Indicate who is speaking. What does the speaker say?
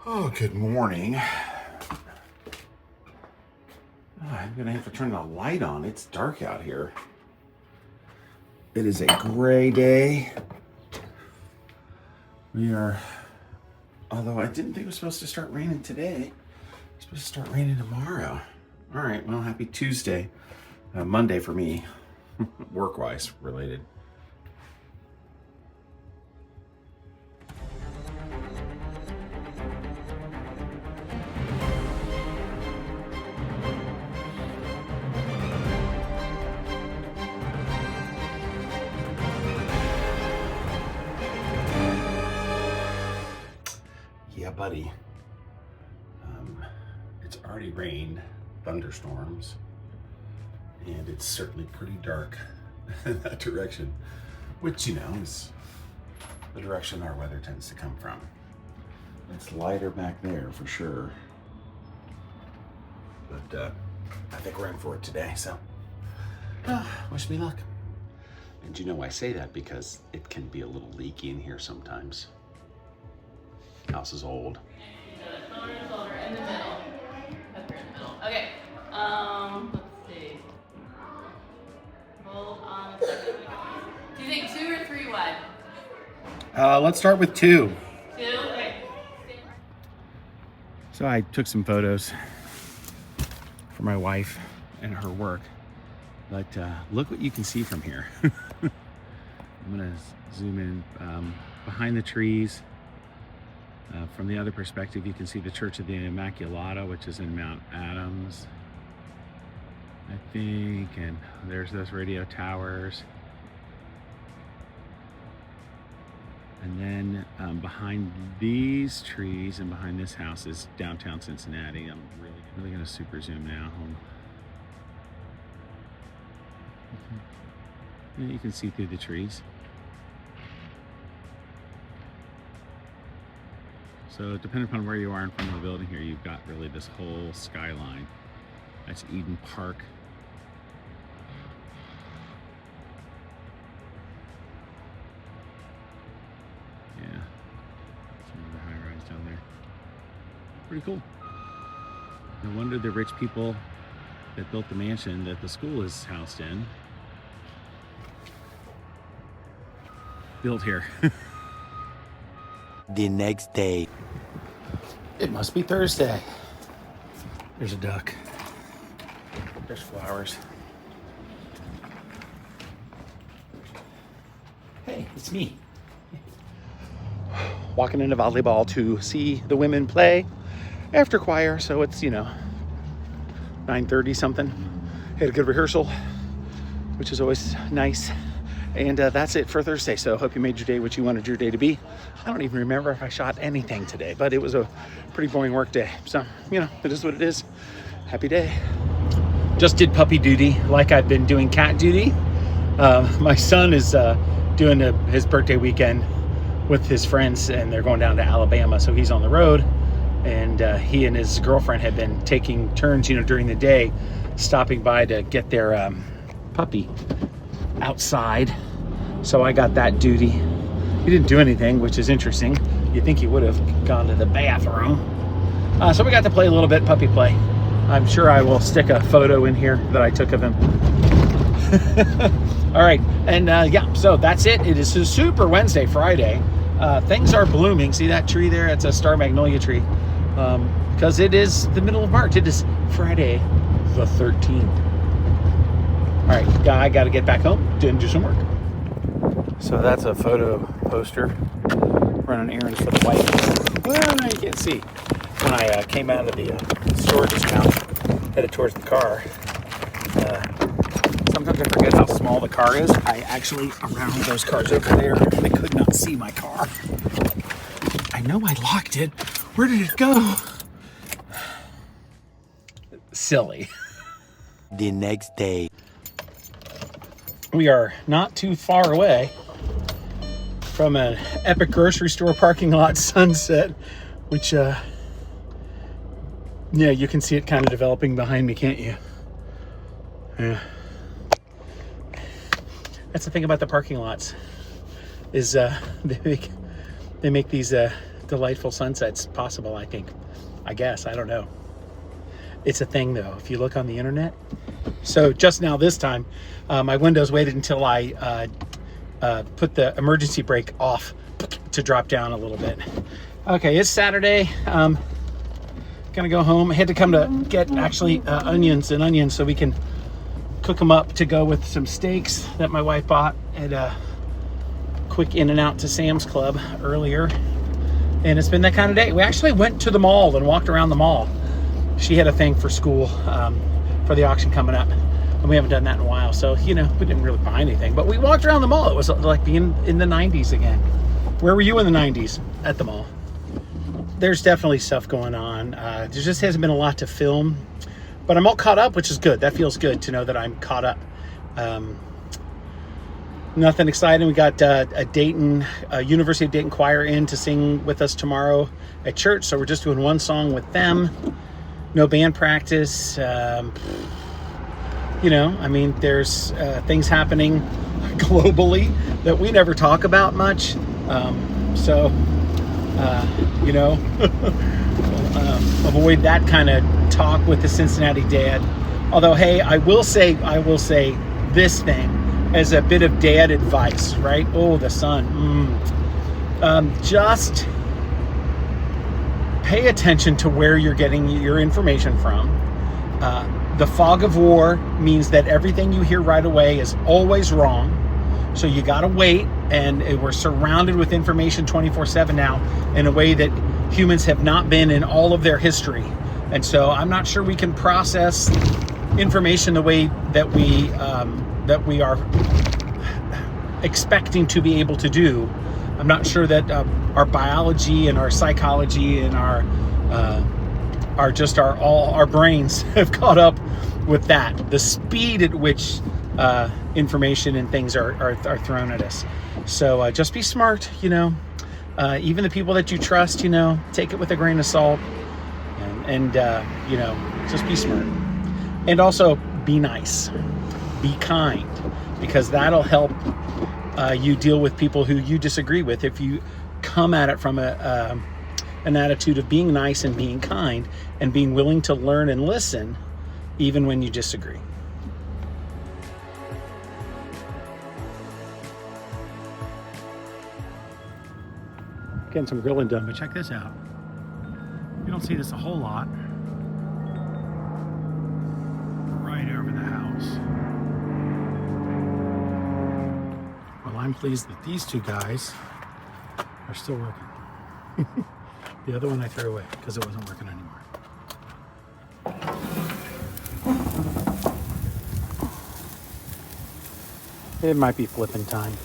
Speaker 1: Oh, good morning. I'm gonna have to turn the light on. It's dark out here. It is a gray day. Although I didn't think it was supposed to start raining today. It's supposed to start raining tomorrow. All right, well, happy Tuesday. Monday for me, work-wise related. Yeah, buddy. It's already rained, thunderstorms, and it's certainly pretty dark in that direction, which, is the direction our weather tends to come from. It's lighter back there for sure, but I think we're in for it today, so wish me luck. And I say that because it can be a little leaky in here sometimes. House is old.
Speaker 2: Shoulder in the middle. Pepper in the middle. Okay. Let's see. Hold on a second. Do you think 2 or 3 wide?
Speaker 1: Let's start with 2.
Speaker 2: 2? Okay.
Speaker 1: So I took some photos for my wife and her work, but look what you can see from here. I'm gonna zoom in behind the trees. From the other perspective, you can see the Church of the Immaculata, which is in Mount Adams, I think, and there's those radio towers. And then behind these trees and behind this house is downtown Cincinnati. I'm really gonna super zoom now. And you can see through the trees. So depending upon where you are in front of the building here, you've got really this whole skyline. That's Eden Park. Yeah, some of the high rise down there. Pretty cool. No wonder the rich people that built the mansion that the school is housed in built here.
Speaker 3: The next day.
Speaker 1: It must be Thursday. There's a duck. There's flowers. Hey, it's me. Walking into volleyball to see the women play after choir, so it's, 9:30 something. Had a good rehearsal, which is always nice. And that's it for Thursday. So hope you made your day what you wanted your day to be. I don't even remember if I shot anything today, but it was a pretty boring work day. So, it is what it is. Happy day. Just did puppy duty like I've been doing cat duty. My son is doing his birthday weekend with his friends, and they're going down to Alabama. So he's on the road, and he and his girlfriend had been taking turns, during the day, stopping by to get their puppy outside. So I got that duty. He didn't do anything, which is interesting. You'd think he would have gone to the bathroom. So we got to play a little bit puppy play. I'm sure I will stick a photo in here that I took of him. All right, and so that's it. It is a super Wednesday, Friday. Things are blooming. See that tree there? It's a star magnolia tree. Because it is the middle of March. It is Friday the 13th. All right, I got to get back home and do some work. So that's a photo poster running errands for the wife. Well, now you can't see. When I came out of the store just now, headed towards the car, sometimes I forget how small the car is. I actually, around those cars over there, I could not see my car. I know I locked it. Where did it go? Silly.
Speaker 3: The next day.
Speaker 1: We are not too far away from an epic grocery store parking lot sunset, which, you can see it kind of developing behind me, can't you? Yeah. That's the thing about the parking lots, is they make these delightful sunsets possible, I think. I guess, I don't know. It's a thing though, if you look on the internet. So just now this time, my windows waited until I put the emergency brake off to drop down a little bit. Okay, it's Saturday. Gonna go home. I had to come to get actually onions so we can cook them up to go with some steaks that my wife bought at a quick in and out to Sam's Club earlier. And it's been that kind of day. We actually went to the mall and walked around the mall. She had a thing for school for the auction coming up, and we haven't done that in a while. So, you know, we didn't really buy anything, but we walked around the mall. It was like being in the 90s again. Where were you in the 90s? At the mall. There's definitely stuff going on. There just hasn't been a lot to film, but I'm all caught up, which is good. That feels good to know that I'm caught up. Nothing exciting. We got a University of Dayton choir in to sing with us tomorrow at church. So we're just doing one song with them. No band practice. You know, I mean, there's things happening globally that we never talk about much. You know, avoid that kind of talk with the Cincinnati dad. Although, hey, I will say this thing as a bit of dad advice, right? Oh, the sun. Just pay attention to where you're getting your information from. The fog of war means that everything you hear right away is always wrong. So you got to wait, and we're surrounded with information 24/7 now in a way that humans have not been in all of their history. And so I'm not sure we can process information the way that we are expecting to be able to do. I'm not sure that our biology and our psychology and our brains have caught up with that. The speed at which information and things are thrown at us. So just be smart, you know. Even the people that you trust, you know, take it with a grain of salt, and you know, just be smart. And also be nice, be kind, because that'll help you deal with people who you disagree with. If you come at it from an attitude of being nice and being kind and being willing to learn and listen, even when you disagree. Getting some grilling done, but check this out. You don't see this a whole lot. Right over the house. Well, I'm pleased that these two guys are still working. The other one I threw away because it wasn't working anymore. It might be flipping time.